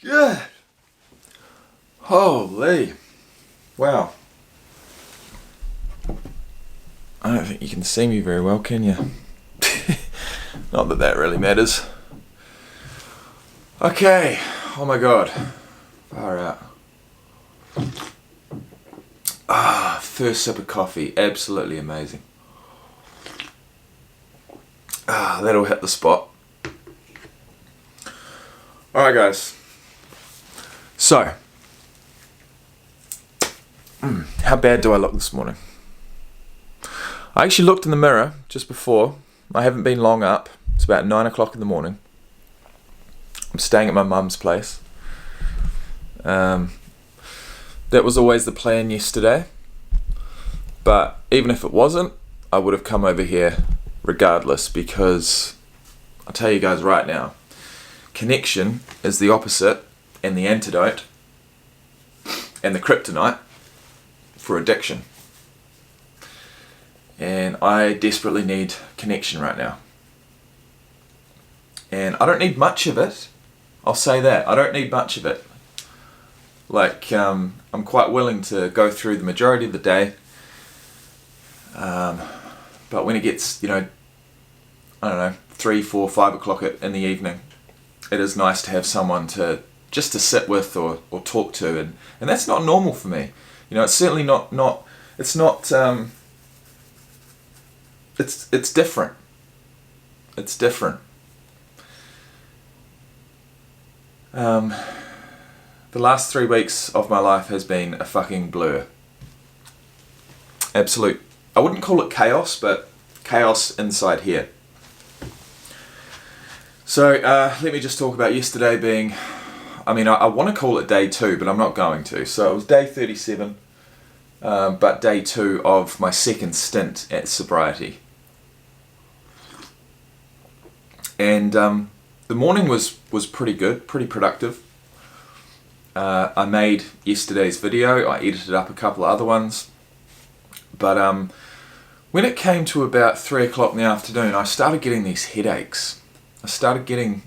Good. Holy. Wow. I don't think you can see me very well, can you? Not that that really matters. Okay. Oh my god. Far out. First sip of coffee. Absolutely amazing. That'll hit the spot. Alright guys. So. How bad do I look this morning? I actually looked in the mirror just before. I haven't been long up. It's about 9 o'clock in the morning. I'm staying at my mum's place. That was always the plan yesterday. But even if it wasn't, I would have come over here regardless, because I'll tell you guys right now, connection is the opposite and the antidote and the kryptonite for addiction. And I desperately need connection right now. And I don't need much of it. I'll say that. I don't need much of it. Like, I'm quite willing to go through the majority of the day. But when it gets, I don't know, 3, 4, 5 o'clock in the evening, it is nice to have someone to sit with or talk to. And that's not normal for me. It's certainly not it's not, it's different. It's different. The last 3 weeks of my life has been a fucking blur. Absolute. I wouldn't call it chaos, but chaos inside here. So let me just talk about yesterday being, I want to call it day 2, but I'm not going to. So it was day 37, but day 2 of my second stint at sobriety. And the morning was pretty good, pretty productive. I made yesterday's video. I edited up a couple of other ones. But when it came to about 3 o'clock in the afternoon, I started getting these headaches. I started getting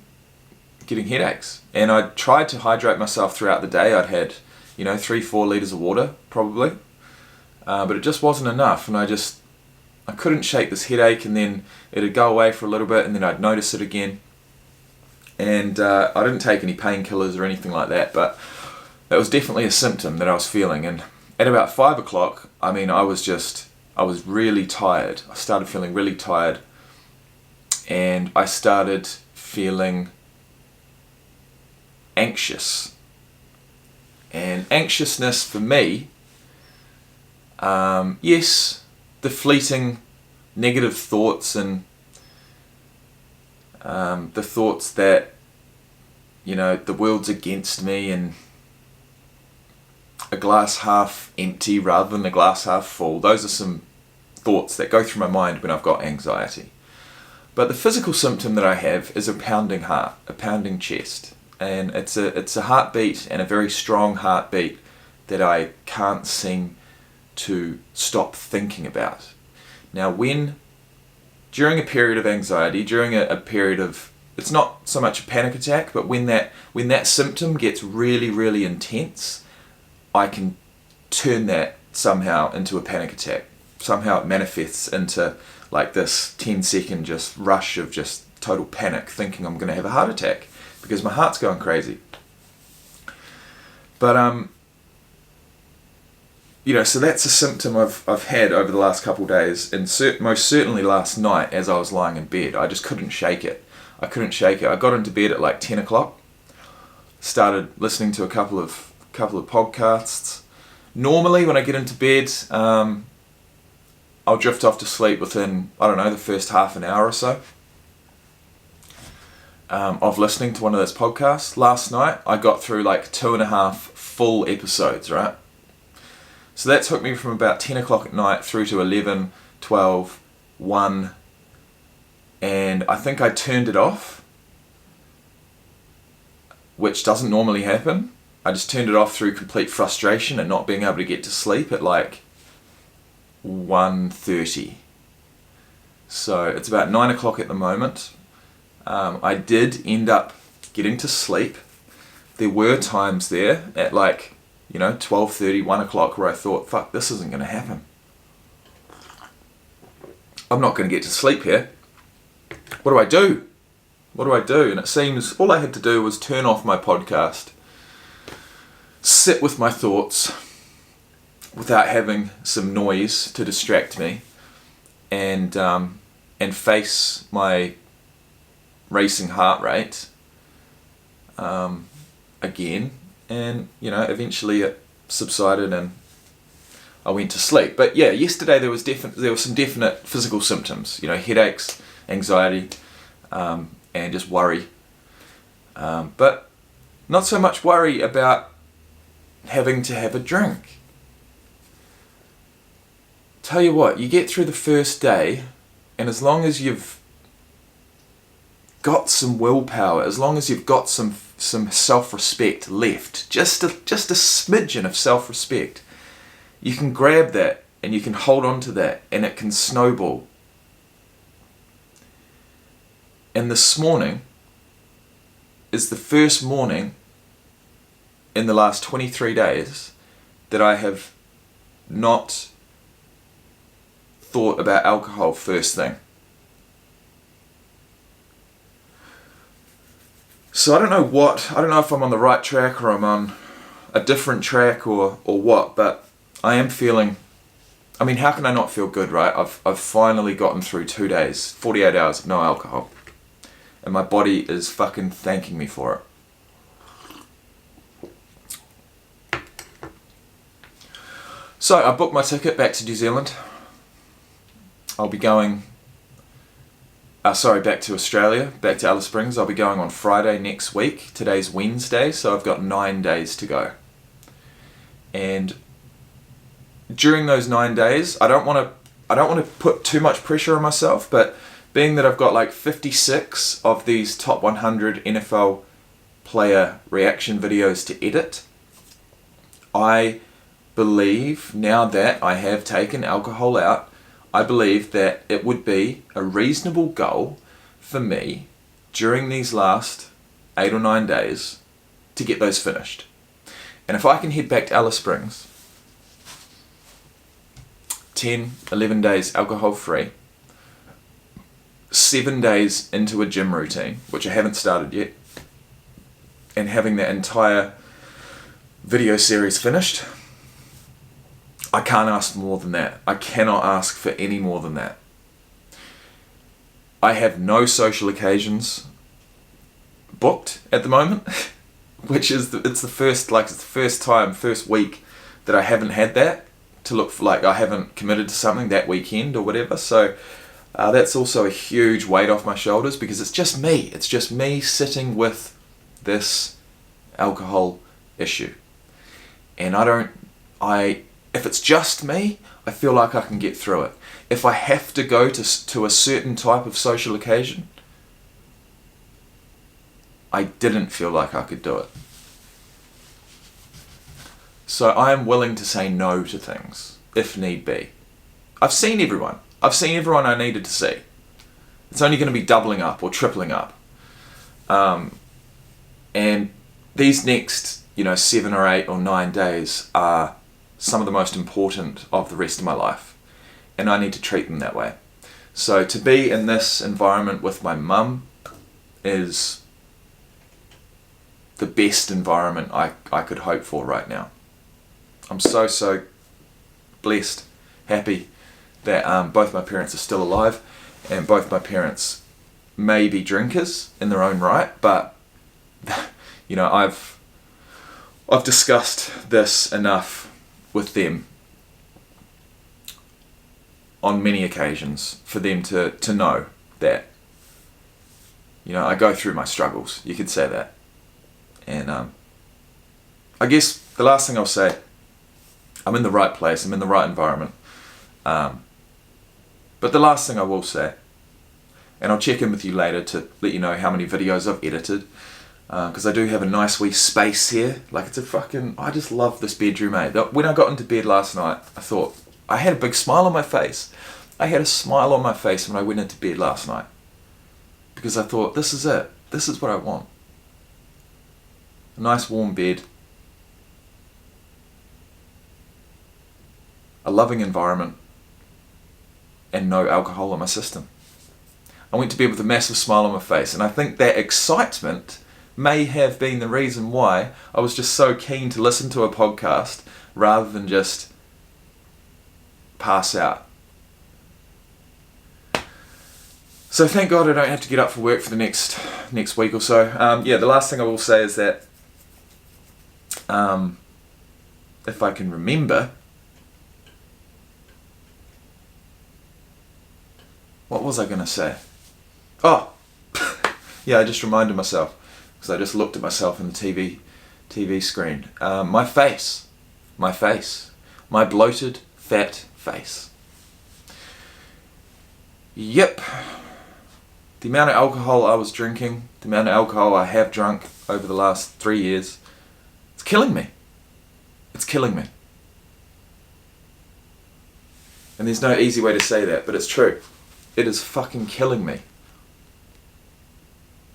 headaches. And I tried to hydrate myself throughout the day. I'd had, 3-4 litres of water, probably. But it just wasn't enough. And I couldn't shake this headache, and then it'd go away for a little bit, and then I'd notice it again. And I didn't take any painkillers or anything like that, but that was definitely a symptom that I was feeling. And at about 5 o'clock, I was really tired. I started feeling really tired, and I started feeling anxious. And anxiousness for me, yes, the fleeting negative thoughts and the thoughts that, the world's against me and a glass half empty rather than a glass half full. Those are some thoughts that go through my mind when I've got anxiety. But the physical symptom that I have is a pounding heart, a pounding chest. And it's a heartbeat, and a very strong heartbeat that I can't seem to stop thinking about. Now, during a period of anxiety, during a period of, it's not so much a panic attack, but when that symptom gets really, really intense, I can turn that somehow into a panic attack. Somehow it manifests into like this 10-second just rush of just total panic, thinking I'm going to have a heart attack because my heart's going crazy. But so that's a symptom I've had over the last couple of days, and most certainly last night as I was lying in bed. I just couldn't shake it. I got into bed at like 10 o'clock, started listening to a couple of podcasts. Normally when I get into bed, I'll drift off to sleep within, the first half an hour or so of listening to one of those podcasts. Last night I got through like 2.5 full episodes, right? So that took me from about 10 o'clock at night through to 11, 12, 1, and I think I turned it off, which doesn't normally happen. I just turned it off through complete frustration and not being able to get to sleep at like 1:30. So it's about 9 o'clock at the moment. I did end up getting to sleep there were times there at 12:30, 1 o'clock where I thought, fuck, this isn't going to happen. I'm not going to get to sleep here. What do I do? What do I do? And it seems all I had to do was turn off my podcast, sit with my thoughts without having some noise to distract me, and face my racing heart rate again, and eventually it subsided and I went to sleep. But yeah, yesterday there were some definite physical symptoms, headaches, anxiety, and just worry, but not so much worry about having to have a drink. Tell you what, you get through the first day, and as long as you've got some willpower, as long as you've got some self-respect left, just a smidgen of self-respect, you can grab that and you can hold on to that, and it can snowball. And this morning is the first morning in the last 23 days that I have not thought about alcohol first thing. So I don't know if I'm on the right track or I'm on a different track or what, but I am feeling, how can I not feel good, right? I've finally gotten through 2 days, 48 hours of no alcohol. And my body is fucking thanking me for it. So I booked my ticket back to New Zealand. I'll be going, back to Australia, back to Alice Springs. I'll be going on Friday next week. Today's Wednesday, so I've got 9 days to go. And during those 9 days, I don't want to put too much pressure on myself, but being that I've got 56 of these top 100 NFL player reaction videos to edit, I believe, now that I have taken alcohol out, I believe that it would be a reasonable goal for me during these last 8 or 9 days to get those finished. And if I can head back to Alice Springs, 10, 11 days alcohol free, 7 days into a gym routine, which I haven't started yet, and having that entire video series finished, I can't ask more than that. I cannot ask for any more than that. I have no social occasions booked at the moment, which is it's the first week that I haven't had that to look for, I haven't committed to something that weekend or whatever. So that's also a huge weight off my shoulders, because it's just me. It's just me sitting with this alcohol issue. And if it's just me, I feel like I can get through it. If I have to go to a certain type of social occasion, I didn't feel like I could do it. So I am willing to say no to things, if need be. I've seen everyone I needed to see. It's only going to be doubling up or tripling up. And these next, 7 or 8 or 9 days are some of the most important of the rest of my life. And I need to treat them that way. So to be in this environment with my mum is the best environment I could hope for right now. I'm so blessed, happy that both my parents are still alive, and both my parents may be drinkers in their own right, but I've discussed this enough with them on many occasions for them to know that I go through my struggles, you could say that. And I guess the last thing I'll say, I'm in the right place, I'm in the right environment. But the last thing I will say, and I'll check in with you later to let you know how many videos I've edited, because I do have a nice wee space here. I just love this bedroom, eh? When I got into bed last night, I thought, I had a big smile on my face. I had a smile on my face when I went into bed last night, because I thought, this is it. This is what I want. a nice warm bed, a loving environment, and no alcohol in my system. I went to bed with a massive smile on my face, and I think that excitement may have been the reason why I was just so keen to listen to a podcast rather than just pass out. So thank God I don't have to get up for work for the next week or so. The last thing I will say is that if I can remember, what was I going to say? Oh, yeah, I just reminded myself because I just looked at myself in the TV screen. My face, my bloated, fat face. Yep. The amount of alcohol I was drinking, the amount of alcohol I have drunk over the last 3 years, it's killing me. It's killing me. And there's no easy way to say that, but it's true. It is fucking killing me.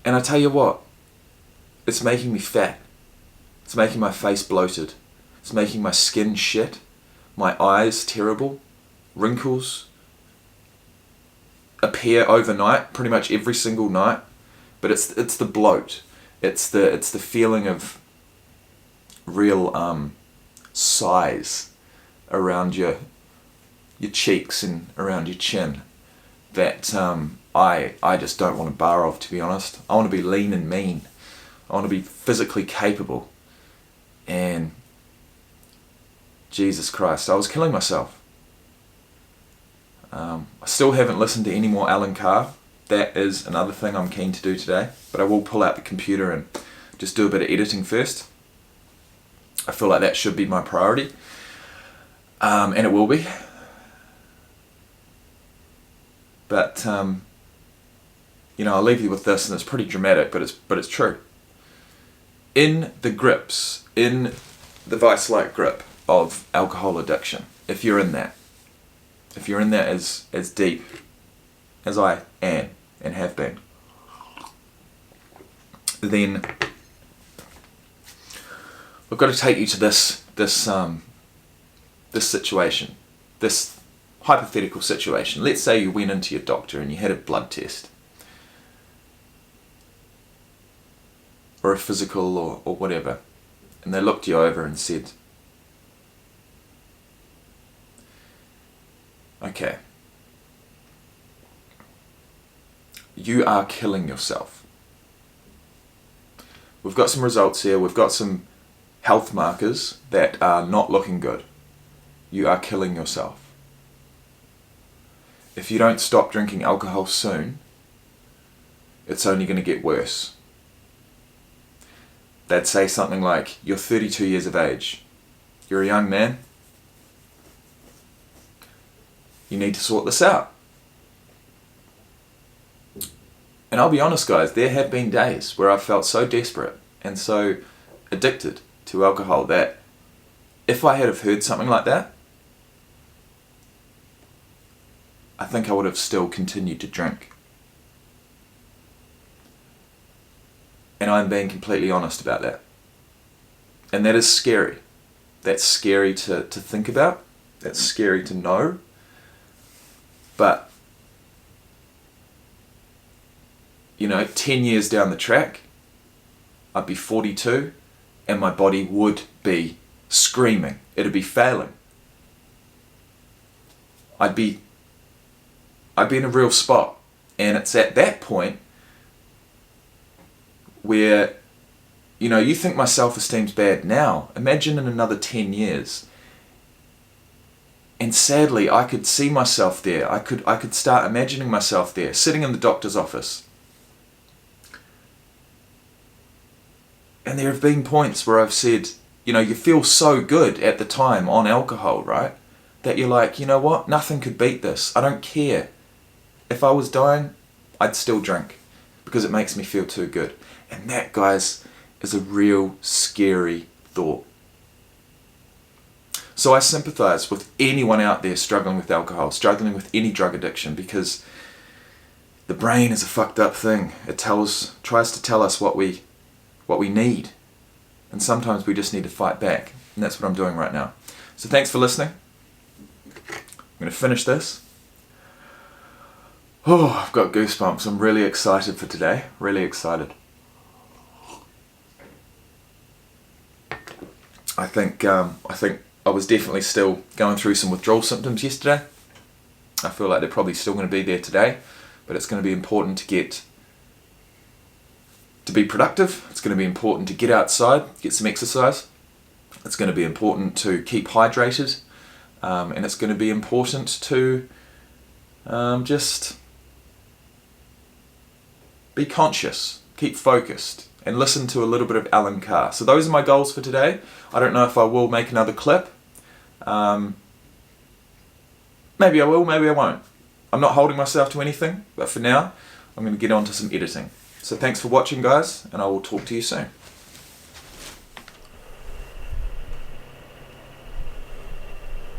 And I tell you what, it's making me fat. It's making my face bloated. It's making my skin shit. My eyes terrible. Wrinkles appear overnight, pretty much every single night. But it's the bloat. It's the feeling of real size around your cheeks and around your chin that I just don't want a bar of, to be honest. I want to be lean and mean. I want to be physically capable. And Jesus Christ, I was killing myself. I still haven't listened to any more Alan Carr. That is another thing I'm keen to do today. But I will pull out the computer and just do a bit of editing first. I feel like that should be my priority. And it will be. But, I'll leave you with this, and it's pretty dramatic, but it's true. In the vice-like grip of alcohol addiction, if you're in that as deep as I am and have been, then I've got to take you to this situation, this hypothetical situation. Let's say you went into your doctor and you had a blood test or a physical or whatever, and they looked you over and said, okay, you are killing yourself. We've got some results here, we've got some health markers that are not looking good. You are killing yourself. If you don't stop drinking alcohol soon, it's only going to get worse. They'd say something like, you're 32 years of age. You're a young man. You need to sort this out. And I'll be honest, guys, there have been days where I've felt so desperate and so addicted to alcohol that if I had have heard something like that, I think I would have still continued to drink. And I'm being completely honest about that. And that is scary. That's scary to think about. That's scary to know. But, 10 years down the track, I'd be 42 and my body would be screaming. It'd be failing. I'd be in a real spot. And it's at that point where, you think my self-esteem's bad now. Imagine in another 10 years. And sadly, I could see myself there. I could start imagining myself there, sitting in the doctor's office. And there have been points where I've said, you feel so good at the time on alcohol, right? That you're like, you know what? Nothing could beat this. I don't care. If I was dying, I'd still drink because it makes me feel too good. And that, guys, is a real scary thought. So I sympathise with anyone out there struggling with alcohol, struggling with any drug addiction, because the brain is a fucked up thing. It tries to tell us what we need. And sometimes we just need to fight back. And that's what I'm doing right now. So thanks for listening. I'm going to finish this. Oh, I've got goosebumps. I'm really excited for today. Really excited. I think I was definitely still going through some withdrawal symptoms yesterday. I feel like they're probably still going to be there today, but it's going to be important to be productive. It's going to be important to get outside, get some exercise. It's going to be important to keep hydrated, and it's going to be important to just be conscious, keep focused, and listen to a little bit of Alan Carr. So those are my goals for today. I don't know if I will make another clip. Maybe I will, maybe I won't. I'm not holding myself to anything, but for now, I'm going to get on to some editing. So thanks for watching, guys, and I will talk to you soon.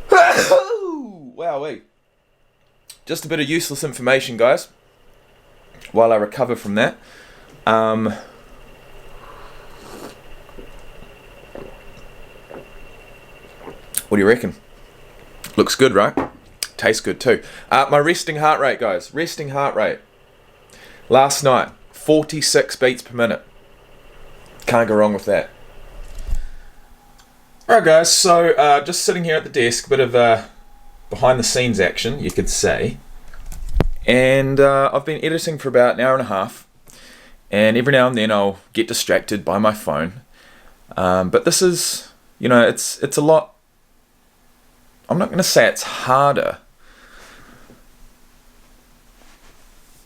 Wowee. Just a bit of useless information, guys, while I recover from that. What do you reckon? Looks good, right? Tastes good too. My resting heart rate, guys. Resting heart rate. Last night, 46 beats per minute. Can't go wrong with that. Alright, guys. So, just sitting here at the desk. Bit of behind the scenes action, you could say. And I've been editing for about an hour and a half. And every now and then I'll get distracted by my phone. But this is, it's a lot. I'm not going to say it's harder,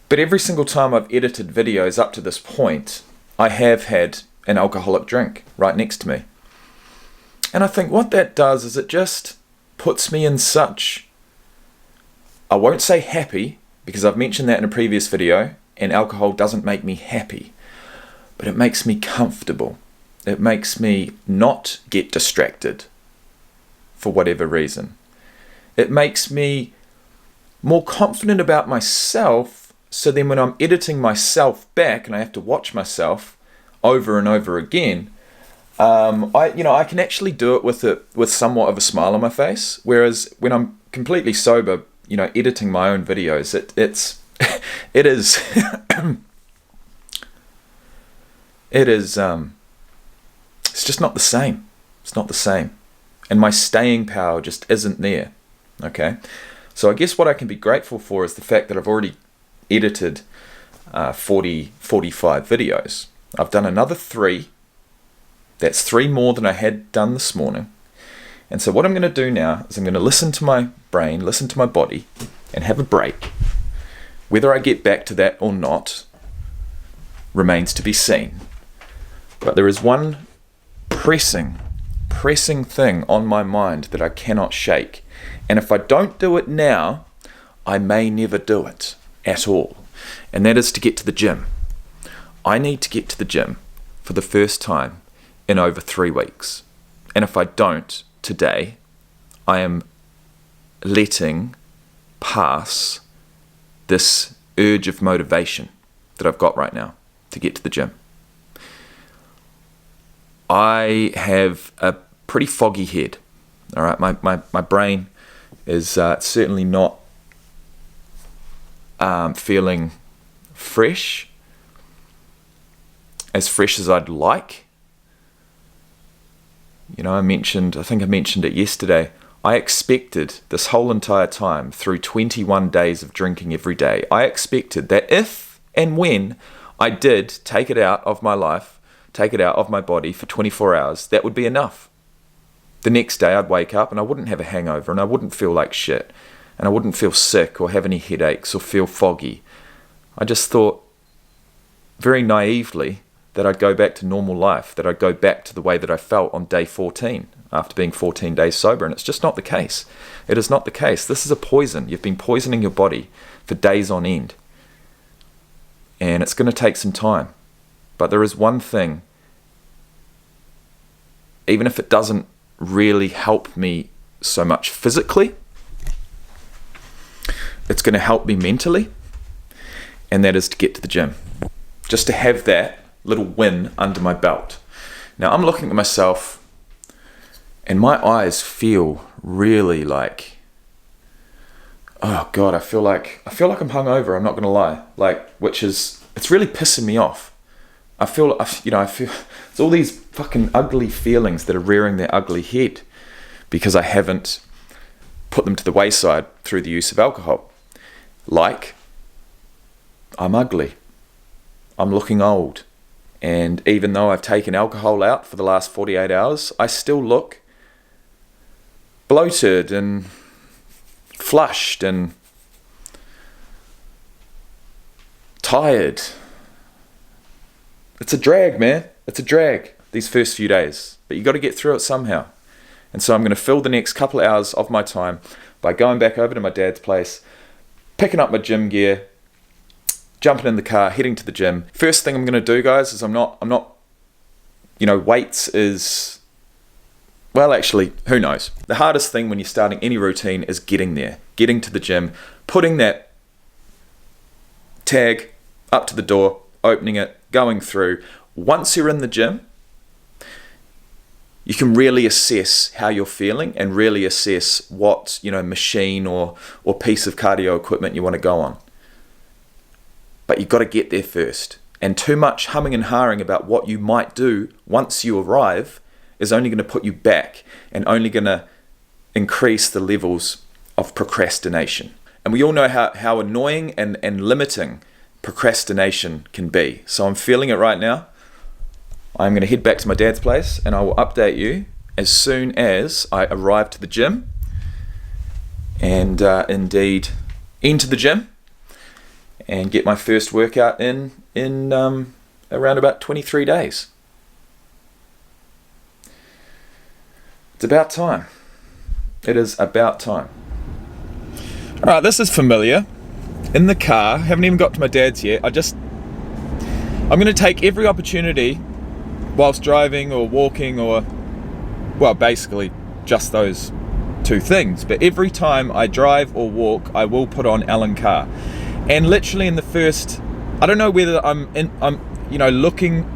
but every single time I've edited videos up to this point, I have had an alcoholic drink right next to me. And I think what that does is it just puts me in such, I won't say happy, because I've mentioned that in a previous video, and alcohol doesn't make me happy, but it makes me comfortable. It makes me not get distracted for whatever reason. It makes me more confident about myself, so then when I'm editing myself back and I have to watch myself over and over again, I can actually do it with somewhat of a smile on my face. Whereas when I'm completely sober, editing my own videos, it's just not the same. It's not the same. And my staying power just isn't there, okay? So I guess what I can be grateful for is the fact that I've already edited 45 videos. I've done another 3. That's 3 more than I had done this morning. And so what I'm going to do now is I'm going to listen to my brain, listen to my body, and have a break. Whether I get back to that or not remains to be seen. But there is one pressing thing on my mind that I cannot shake. And if I don't do it now, I may never do it at all. And that is to get to the gym. I need to get to the gym for the first time in over 3 weeks. And if I don't today, I am letting pass this urge of motivation that I've got right now to get to the gym. I have a pretty foggy head. All right, my brain is certainly not feeling fresh as I'd like. I think I mentioned it yesterday. I expected this whole entire time, through 21 days of drinking every day, I expected that if and when I did take it out of my life, take it out of my body for 24 hours, that would be enough. The next day I'd wake up and I wouldn't have a hangover and I wouldn't feel like shit and I wouldn't feel sick or have any headaches or feel foggy. I just thought very naively that I'd go back to normal life, that I'd go back to the way that I felt on day 14 after being 14 days sober, and it's just not the case. It is not the case. This is a poison. You've been poisoning your body for days on end, and it's going to take some time. But there is one thing, even if it doesn't really help me so much physically, it's going to help me mentally, and that is to get to the gym. Just to have that little win under my belt. Now I'm looking at myself and my eyes feel really like, oh God, I feel like I'm hungover, I'm not gonna lie. It's really pissing me off. I feel it's all these fucking ugly feelings that are rearing their ugly head because I haven't put them to the wayside through the use of alcohol. Like, I'm ugly. I'm looking old. And even though I've taken alcohol out for the last 48 hours, I still look bloated and flushed and tired. It's a drag, man. It's a drag, these first few days. But you got to get through it somehow. And so I'm going to fill the next couple of hours of my time by going back over to my dad's place, picking up my gym gear, jumping in the car, heading to the gym. First thing I'm going to do, guys, is I'm not, weights is, well, actually, who knows? The hardest thing when you're starting any routine is getting there, getting to the gym, putting that tag up to the door, opening it, going through. Once you're in the gym, you can really assess how you're feeling and really assess what, machine or piece of cardio equipment you want to go on. But you've got to get there first. And too much humming and hawing about what you might do once you arrive is only going to put you back and only going to increase the levels of procrastination. And we all know how annoying and limiting procrastination can be. So I'm feeling it right now. I'm going to head back to my dad's place and I will update you as soon as I arrive to the gym and indeed into the gym and get my first workout in around about 23 days. It's about time. It is about time. All right, this is familiar. In the car, haven't even got to my dad's yet. I'm going to take every opportunity whilst driving or walking or, well, basically just those two things. But every time I drive or walk, I will put on Alan Carr. And literally in the first, I don't know whether I'm looking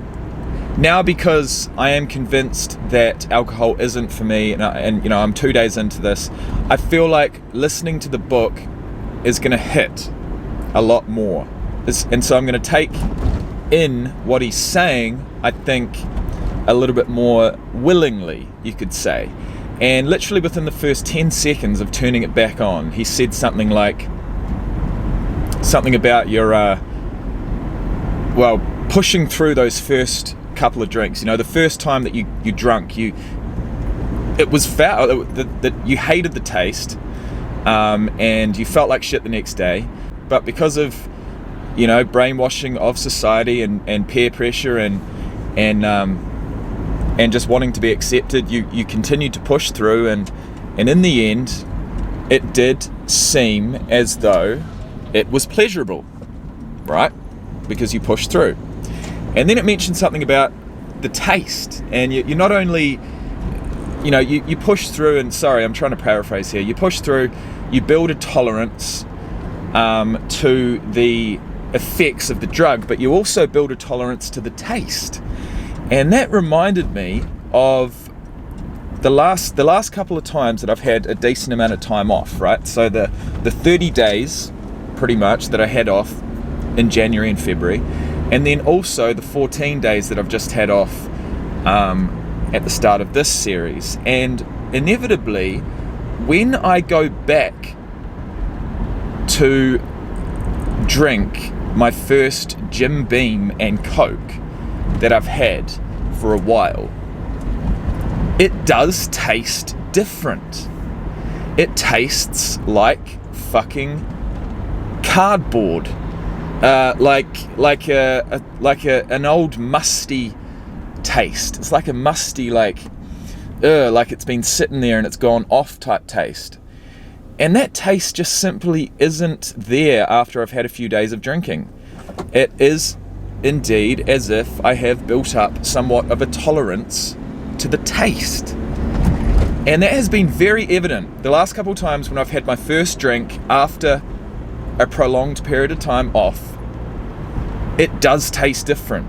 now, because I am convinced that alcohol isn't for me, and I'm 2 days into this. I feel like listening to the book is going to hit a lot more, and so I'm going to take in what he's saying, I think, a little bit more willingly, you could say. And literally within the first 10 seconds of turning it back on, he said something about your pushing through those first couple of drinks. The first time that you drunk, it was foul, that you hated the taste, and you felt like shit the next day. But because of brainwashing of society and peer pressure and just wanting to be accepted, you continued to push through, and in the end it did seem as though it was pleasurable, right? Because you pushed through. And then it mentioned something about the taste, and you not only, you push through, and sorry, I'm trying to paraphrase here, you push through, you build a tolerance to the effects of the drug, but you also build a tolerance to the taste. And that reminded me of the last couple of times that I've had a decent amount of time off, right? So the 30 days, pretty much, that I had off in January and February, and then also the 14 days that I've just had off at the start of this series. And inevitably, when I go back to drink my first Jim Beam and Coke that I've had for a while, it does taste different. It tastes like fucking cardboard, like an old musty taste. It's like a musty, like it's been sitting there and it's gone off type taste. And that taste just simply isn't there after I've had a few days of drinking. It is indeed as if I have built up somewhat of a tolerance to the taste. And that has been very evident the last couple of times when I've had my first drink after a prolonged period of time off. It does taste different.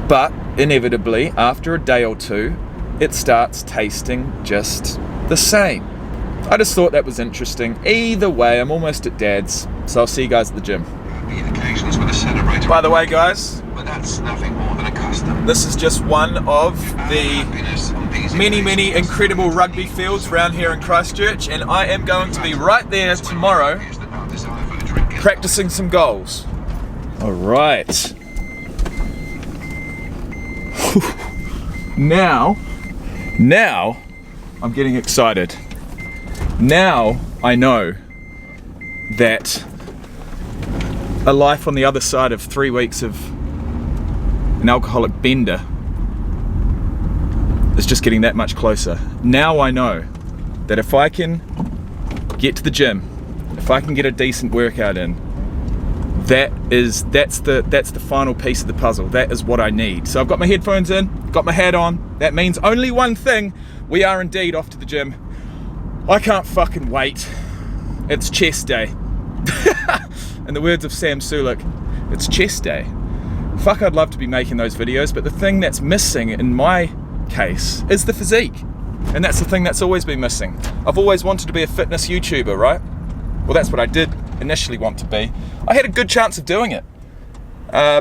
But inevitably, after a day or two, it starts tasting just the same. I just thought that was interesting. Either way, I'm almost at Dad's, so I'll see you guys at the gym. By the way, guys, but that's nothing more than a custom. this is just one of the many incredible rugby fields around here in Christchurch, and I am going to be right there tomorrow practicing some goals. Alright. Now I'm getting excited. Now I know that a life on the other side of 3 weeks of an alcoholic bender is just getting that much closer. Now I know that if I can get to the gym, if I can get a decent workout in, that's the final piece of the puzzle. That is what I need. So I've got my headphones in, got my hat on. That means only one thing. We are indeed off to the gym. I can't fucking wait. It's chest day. In the words of Sam Sulek, it's chest day. Fuck, I'd love to be making those videos, but the thing that's missing in my case is the physique. And that's the thing that's always been missing. I've always wanted to be a fitness YouTuber, right? Well, that's what I did initially want to be. I had a good chance of doing it.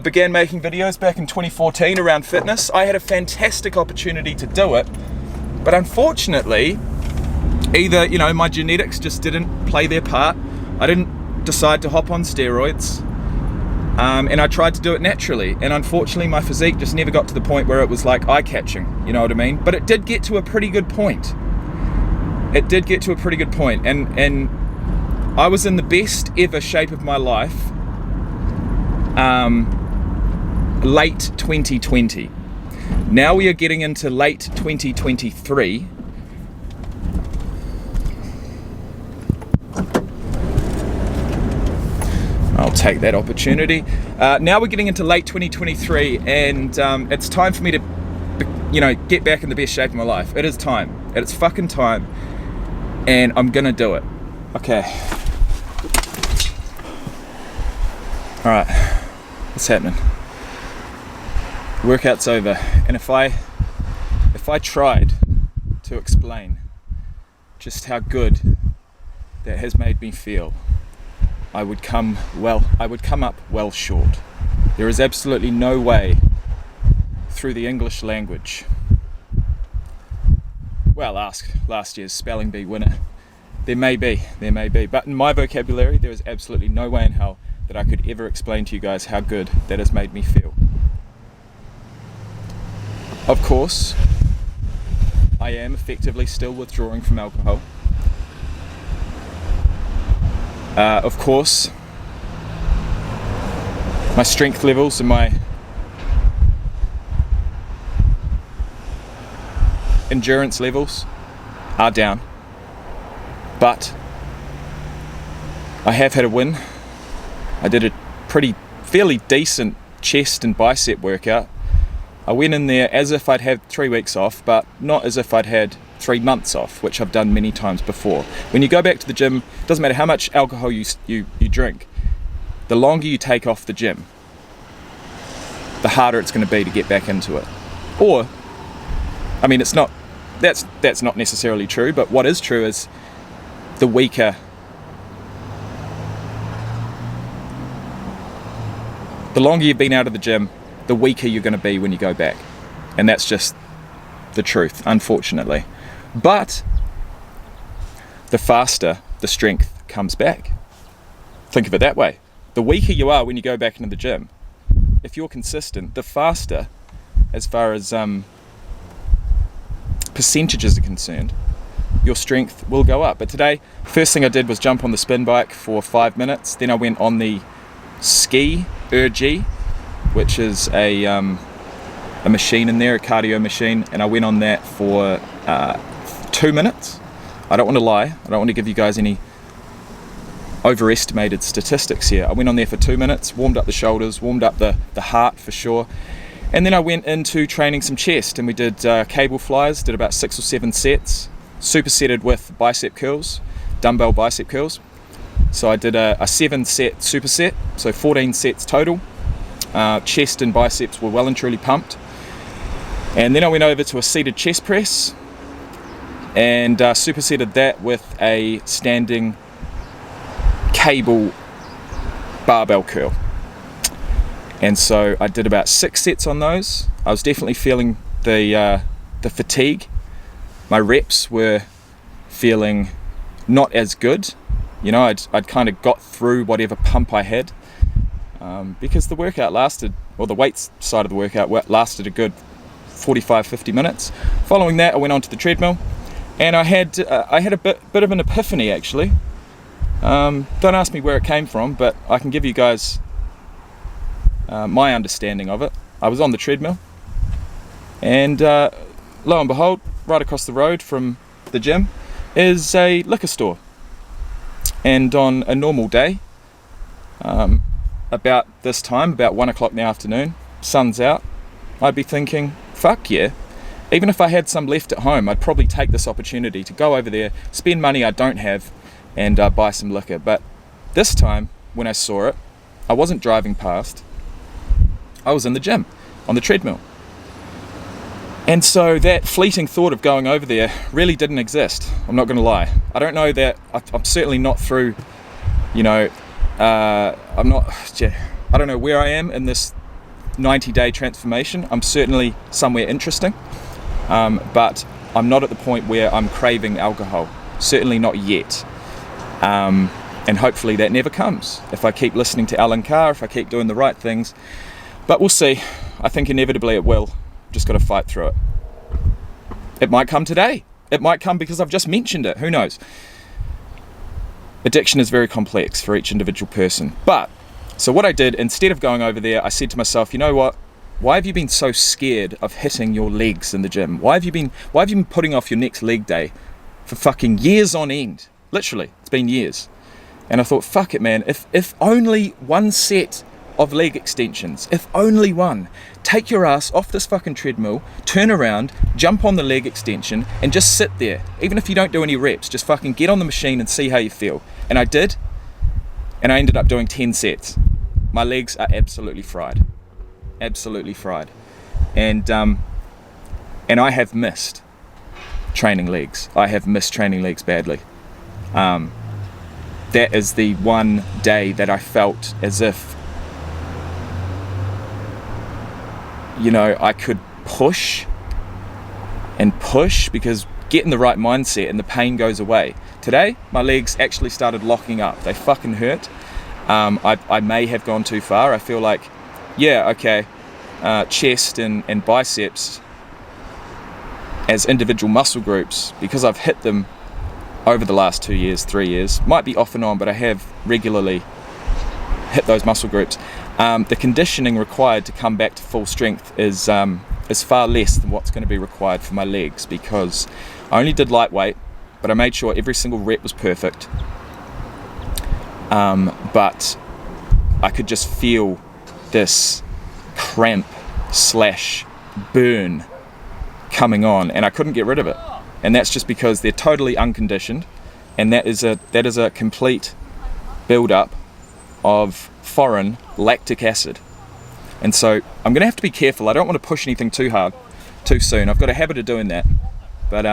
Began making videos back in 2014 around fitness. I had a fantastic opportunity to do it, but unfortunately, either, my genetics just didn't play their part. I didn't decide to hop on steroids, and I tried to do it naturally, and unfortunately my physique just never got to the point where it was like eye-catching, you know what I mean? But it did get to a pretty good point. It did get to a pretty good point, and I was in the best ever shape of my life late 2020. Now we are getting into late 2023. I'll take that opportunity. Now we're getting into late 2023, and it's time for me to, get back in the best shape of my life. It is time. It's fucking time, and I'm gonna do it. Okay. All right. What's happening? The workout's over, and if I tried to explain just how good that has made me feel, I would come up well short. There is absolutely no way through the English language. Well, ask last year's spelling bee winner. There may be, but in my vocabulary, there is absolutely no way in hell that I could ever explain to you guys how good that has made me feel. Of course, I am effectively still withdrawing from alcohol. Of course, my strength levels and my endurance levels are down, but I have had a win. I did a fairly decent chest and bicep workout. I went in there as if I'd had 3 weeks off, but not as if I'd had 3 months off, which I've done many times before. When you go back to the gym, it doesn't matter how much alcohol you drink, the longer you take off the gym, the harder it's going to be to get back into it. Or, I mean, that's not necessarily true, but what is true is the longer you've been out of the gym, the weaker you're going to be when you go back. And that's just the truth, unfortunately. But the faster the strength comes back. Think of it that way. The weaker you are when you go back into the gym, if you're consistent, the faster, as far as percentages are concerned, your strength will go up. But today, first thing I did was jump on the spin bike for 5 minutes. Then I went on the ski erg, which is a machine in there, a cardio machine, and I went on that for 2 minutes. I don't want to lie. I don't want to give you guys any overestimated statistics here. I went on there for 2 minutes, warmed up the shoulders, warmed up the heart for sure, and then I went into training some chest, and we did cable flies, did about 6 or 7 sets, supersetted with bicep curls, dumbbell bicep curls. So I did a 7-set superset, so 14 sets total. Chest and biceps were well and truly pumped. And then I went over to a seated chest press and superseded that with a standing cable barbell curl. And so I did about 6 sets on those. I was definitely feeling the fatigue. My reps were feeling not as good. You know, I'd kind of got through whatever pump I had, because the workout lasted, or the weights side of the workout lasted a good 45-50 minutes. Following that, I went onto the treadmill, and I had a bit of an epiphany actually. Don't ask me where it came from, but I can give you guys my understanding of it. I was on the treadmill, and lo and behold, right across the road from the gym is a liquor store. And on a normal day, about this time, about 1 o'clock in the afternoon, sun's out, I'd be thinking, fuck yeah. Even if I had some left at home, I'd probably take this opportunity to go over there, spend money I don't have, and buy some liquor. But this time, when I saw it, I wasn't driving past, I was in the gym, on the treadmill. And so that fleeting thought of going over there really didn't exist. I'm not going to lie. I don't know that, I'm certainly not through, you know, I don't know where I am in this 90-day transformation. I'm certainly somewhere interesting, but I'm not at the point where I'm craving alcohol. Certainly not yet. And hopefully that never comes if I keep listening to Alan Carr, if I keep doing the right things. But we'll see. I think inevitably it will. Just got to fight through it. It might come today. It might come because I've just mentioned it. Who knows? Addiction is very complex for each individual person. But, so what I did, instead of going over there, I said to myself, you know what? Why have you been so scared of hitting your legs in the gym? Why have you been putting off your next leg day for fucking years on end? Literally, it's been years. And I thought, fuck it, man. If only one set of leg extensions, if only one. Take your ass off this fucking treadmill, turn around, jump on the leg extension, and just sit there. Even if you don't do any reps, just fucking get on the machine and see how you feel. And I did, and I ended up doing 10 sets. My legs are absolutely fried. Absolutely fried. And I have missed training legs. I have missed training legs badly. That is the one day that I felt as if, you know, I could push and push, because get in the right mindset and the pain goes away. Today, my legs actually started locking up. They fucking hurt. I may have gone too far. I feel like, yeah, okay, chest and biceps as individual muscle groups, because I've hit them over the last 2 years, 3 years, might be off and on, but I have regularly hit those muscle groups. The conditioning required to come back to full strength is far less than what's going to be required for my legs, because I only did lightweight, but I made sure every single rep was perfect. But I could just feel this cramp / burn coming on, and I couldn't get rid of it. And that's just because they're totally unconditioned, and that is a complete build-up of foreign lactic acid. And so I'm going to have to be careful. I don't want to push anything too hard too soon. I've got a habit of doing that, but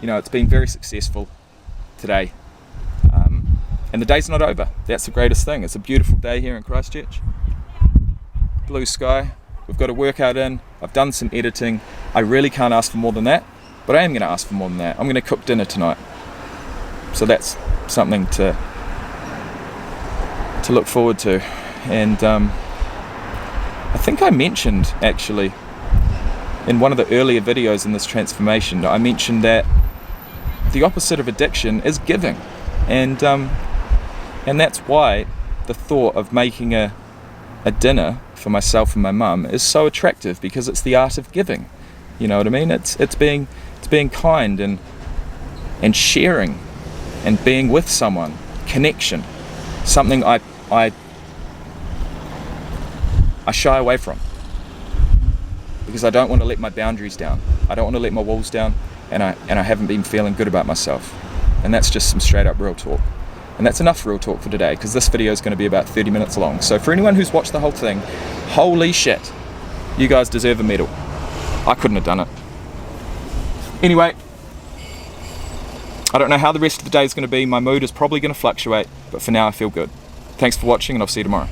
you know, it's been very successful today, and the day's not over. That's the greatest thing. It's a beautiful day here in Christchurch, blue sky, we've got a workout in, I've done some editing. I really can't ask for more than that, but I am going to ask for more than that. I'm going to cook dinner tonight, so that's something to look forward to. And I think I mentioned, actually, in one of the earlier videos in this transformation, I mentioned that the opposite of addiction is giving, and that's why the thought of making a dinner for myself and my mum is so attractive, because it's the art of giving. You know what I mean? It's being kind and sharing and being with someone, connection, something I shy away from, because I don't want to let my boundaries down. I don't want to let my walls down, and I haven't been feeling good about myself. And that's just some straight up real talk. And that's enough real talk for today, because this video is going to be about 30 minutes long. So for anyone who's watched the whole thing, holy shit, you guys deserve a medal. I couldn't have done it. Anyway, I don't know how the rest of the day is going to be. My mood is probably going to fluctuate, but for now I feel good. Thanks for watching, and I'll see you tomorrow.